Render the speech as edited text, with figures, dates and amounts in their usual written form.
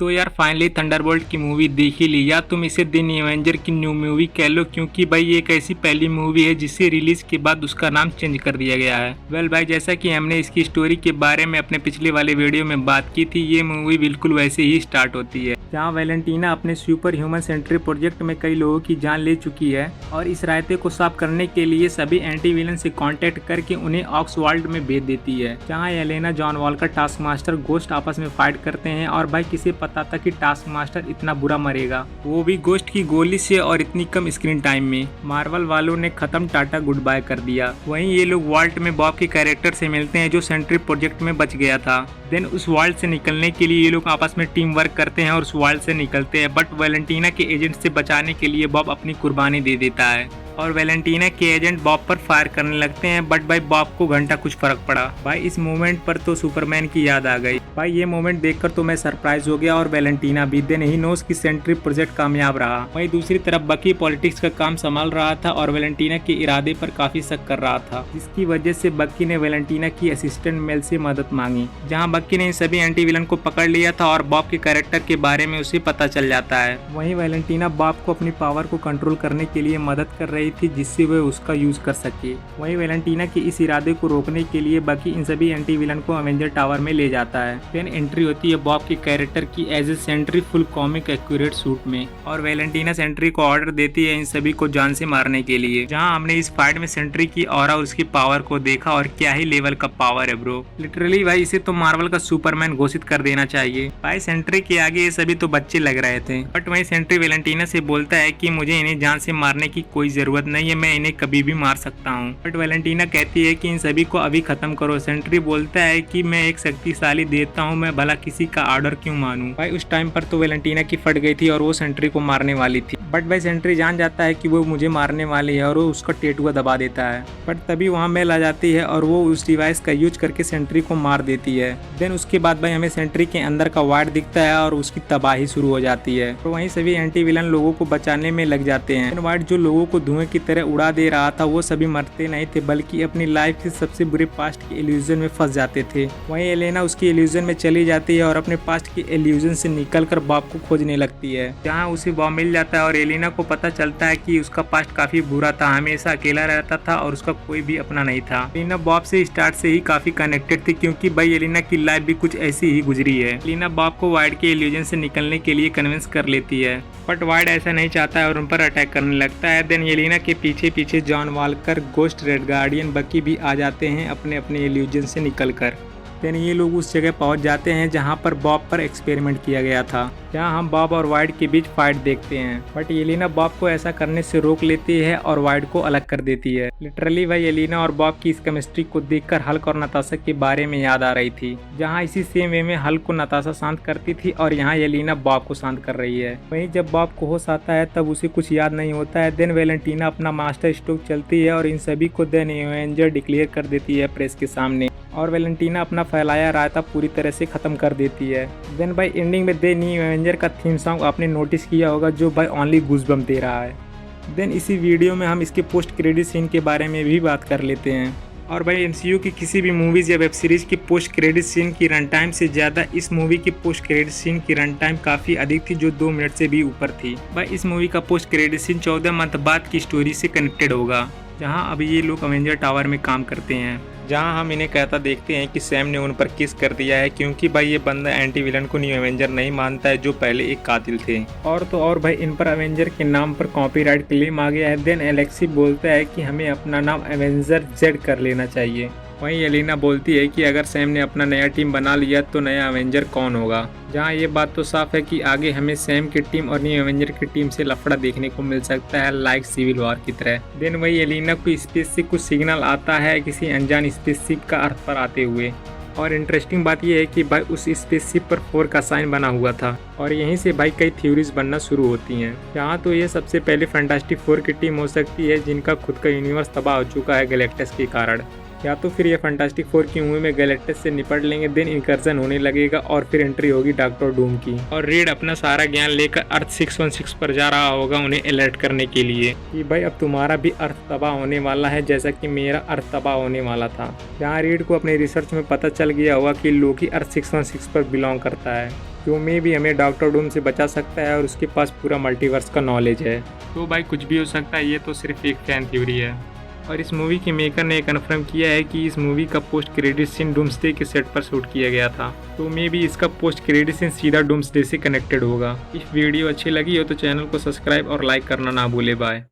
तो यार finally Thunderbolt की मूवी देख ही ली, या तुम इसे द न्यू एवेंजर की न्यू मूवी कह लो, क्योंकि भाई ये एक ऐसी पहली मूवी है जिसे रिलीज के बाद उसका नाम चेंज कर दिया गया है। वेल भाई, जैसा कि हमने इसकी स्टोरी के बारे में अपने पिछले वाले वीडियो में बात की थी, ये मूवी बिल्कुल वैसे ही स्टार्ट होती है, जहाँ वैलेंटीना अपने सुपर ह्यूमन सेंट्री प्रोजेक्ट में कई लोगों की जान ले चुकी है और इस रायते को साफ करने के लिए सभी एंटी विलन से कांटेक्ट करके उन्हें ऑक्सवर्ल्ड में भेज देती है, जहाँ Elena, John walker, task master, ghost आपस में फाइट करते हैं। और भाई किसे पता था कि टास्क मास्टर इतना बुरा मरेगा, वो भी गोस्ट की गोली से और इतनी कम स्क्रीन टाइम में। मार्वल वालों ने खत्म टाटा गुड बाय कर दिया। वहीं ये लोग वॉल्ट में बॉब के कैरेक्टर से मिलते हैं जो सेंट्री प्रोजेक्ट में बच गया था। देन उस वर्ल्ड से निकलने के लिए ये लोग आपस में टीम वर्क करते हैं और उस वर्ल्ड से निकलते हैं, बट वैलेंटीना के एजेंट से बचाने के लिए बॉब अपनी कुर्बानी दे देता है और वैलेंटीना के एजेंट बॉब पर फायर करने लगते हैं। बट भाई बॉब को घंटा कुछ फर्क पड़ा। भाई इस मोमेंट पर तो सुपरमैन की याद आ गई। भाई ये मोमेंट देखकर तो मैं सरप्राइज हो गया और वैलेंटीना भी। देन ही नोस की सेंट्री प्रोजेक्ट कामयाब रहा। वहीं दूसरी तरफ बकी पॉलिटिक्स का काम संभाल रहा था और वैलेंटीना के इरादे पर काफी शक कर रहा था, जिसकी वजह से बकी ने वैलेंटीना की असिस्टेंट मेल से मदद मांगी, जहाँ बकी ने सभी एंटी विलन को पकड़ लिया था और बॉब के कैरेक्टर के बारे में उसे पता चल जाता है। वहीं वैलेंटीना बॉब को अपनी पावर को कंट्रोल करने के लिए मदद कर रही थी, जिससे वह उसका यूज कर सके। वहीं वैलेंटीना के इस इरादे को रोकने के लिए बकी इन सभी एंटी विलन को अवेंजर टावर में ले जाता है। देन एंट्री होती है बॉब के कैरेक्टर की as a Sentry full comic accurate suit में, और वैलेंटीना सेंट्री को ऑर्डर देती है इन सभी को जान से मारने के लिए। जहां हमने इस फाइट में सेंट्री की ऑरा और उसकी पावर को देखा, और क्या ही लेवल का पावर है ब्रो। लिटरली भाई इसे तो मार्वल का सुपरमैन घोषित कर देना चाहिए। भाई सेंट्री के आगे ये सभी तो बच्चे लग रहे थे, बट वही सेंट्री वैलेंटीना से बोलता है कि मुझे इन्हें जान से मारने की कोई जरूरत नहीं है, मैं इन्हें कभी भी मार सकता हूँ। बट वैलेंटीना कहती है कि इन सभी को अभी खत्म करो। सेंट्री बोलता है कि मैं एक शक्तिशाली देवता हूँ, मैं भला किसी का ऑर्डर क्यों मानूं। भाई उस टाइम पर तो वैलेंटीना की फट गई थी और वो सेंट्री को मारने वाली थी, बट भाई सेंट्री जान जाता है कि वो मुझे मारने वाली है और वो उसका टेटुआ दबा देता है। बट तभी वहाँ मेल आ जाती है और वो उस डिवाइस का यूज करके सेंट्री को मार देती है। देन उसके बाद भाई हमें सेंट्री के अंदर का वार्ड दिखता है और उसकी तबाही शुरू हो जाती है। तो वहीं सभी एंटी विलन लोगों को बचाने में लग जाते हैं। वार्ड जो लोगों को धुएं की तरह उड़ा दे रहा था, वो सभी मरते नहीं थे, बल्कि अपनी लाइफ के सबसे बुरे पास्ट के इल्यूजन में फंस जाते थे। वहीं एलेना उसकी इल्यूजन में चली जाती है और अपने पास्ट के इल्यूजन से निकलकर बॉब को खोजने लगती है, जहां उसे बॉब मिल जाता है और एलेना को पता चलता है कि उसका पास्ट काफी बुरा था, हमेशा अकेला रहता था और उसका कोई भी अपना नहीं था। एलेना बॉब से स्टार्ट से ही काफी कनेक्टेड थी, क्योंकि भाई एलेना की लाइफ भी कुछ ऐसी ही गुजरी है। एलेना बॉब को वाइड के इल्यूजन से निकलने के लिए कन्विंस कर लेती है, बट वाइड ऐसा नहीं चाहता है और उन पर अटैक करने लगता है। देन एलेना के पीछे पीछे John walker, ghost, red guardian, बकी भी आ जाते हैं अपने अपने इल्यूजन से निकलकर। देन ये लोग उस जगह पहुंच जाते हैं जहां पर बॉब पर एक्सपेरिमेंट किया गया था, जहां हम बॉब और वाइड के बीच फाइट देखते हैं। बट एलेना बॉब को ऐसा करने से रोक लेती है और वाइड को अलग कर देती है। लिटरली भाई एलेना और बॉब की इस केमिस्ट्री को देखकर हल्क और नताशा के बारे में याद आ रही थी, जहां इसी सेम वे में हल्क को नताशा शांत करती थी और यहाँ एलेना बॉब को शांत कर रही है। वहीं जब बॉब को होश आता है तब उसे कुछ याद नहीं होता है। देन वैलेंटीना अपना मास्टर स्ट्रोक चलती है और इन सभी को द न्यू एवेंजर डिक्लेयर कर देती है प्रेस के सामने, और वैलेंटीना अपना फैलाया रायता पूरी तरह से खत्म कर देती है। देन भाई एंडिंग में द न्यू एवेंजर का थीम सॉन्ग आपने नोटिस किया होगा, जो भाई ओनली गूज़बम्प दे रहा है। देन इसी वीडियो में हम इसके पोस्ट क्रेडिट सीन के बारे में भी बात कर लेते हैं। और भाई एमसीयू की किसी भी मूवीज़ या वेब सीरीज़ की पोस्ट क्रेडिट सीन की रन टाइम से ज़्यादा इस मूवी की पोस्ट क्रेडिट सीन की रन टाइम काफ़ी अधिक थी, जो 2 मिनट से भी ऊपर थी। भाई इस मूवी का पोस्ट क्रेडिट सीन 14 मंथ बाद की स्टोरी से कनेक्टेड होगा, जहां अभी ये लोग अवेंजर टावर में काम करते हैं, जहां हम इन्हें कहता देखते हैं कि सैम ने उन पर किस कर दिया है, क्योंकि भाई ये बंदा एंटी विलन को न्यू एवेंजर नहीं मानता है, जो पहले एक कातिल थे। और तो और भाई इन पर अवेंजर के नाम पर कॉपीराइट क्लेम आ गया है। देन एलेक्सी बोलता है कि हमें अपना नाम एवेंजर जेड कर लेना चाहिए। वहीं एलेना बोलती है कि अगर सैम ने अपना नया टीम बना लिया तो नया अवेंजर कौन होगा, जहां ये बात तो साफ है कि आगे हमें सैम की टीम और न्यू एवेंजर की टीम से लफड़ा देखने को मिल सकता है, लाइक सिविल वॉर की तरह। देन वही एलेना को स्पेस से कुछ सिग्नल आता है किसी अनजान स्पेसशिप का अर्थ पर आते हुए, और इंटरेस्टिंग बात यह है कि भाई उस स्पेसशिप पर 4 का साइन बना हुआ था, और यहीं से भाई कई थ्योरीज बनना शुरू होती हैं। यहाँ तो ये सबसे पहले फैंटास्टिक 4 की टीम हो सकती है, जिनका खुद का यूनिवर्स तबाह हो चुका है गैलेक्टस के कारण, या तो फिर ये फैंटास्टिक 4 की मूवी में गैलेक्टस से निपट लेंगे। देन इनकर्जन होने लगेगा और फिर एंट्री होगी डॉक्टर डूम की, और रीड अपना सारा ज्ञान लेकर अर्थ 616 पर जा रहा होगा उन्हें अलर्ट करने के लिए कि भाई अब तुम्हारा भी अर्थ तबाह होने वाला है, जैसा कि मेरा अर्थ तबाह होने वाला था। जहाँ रीड को अपने रिसर्च में पता चल गया होगा कि लोकी अर्थ 616 पर बिलोंग करता है। जो मे भी हमें डॉक्टर डूम से बचा सकता है और उसके पास पूरा मल्टीवर्स का नॉलेज है। तो भाई कुछ भी हो सकता है, ये तो सिर्फ एक फैन थ्योरी है। और इस मूवी के मेकर ने कन्फर्म किया है कि इस मूवी का पोस्ट क्रेडिट सीन डूम्सडे के सेट पर शूट किया गया था। तो मे भी इसका पोस्ट क्रेडिट सीन सीधा डूम्सडे से कनेक्टेड होगा। इस वीडियो अच्छी लगी हो तो चैनल को सब्सक्राइब और लाइक करना ना भूले। बाय।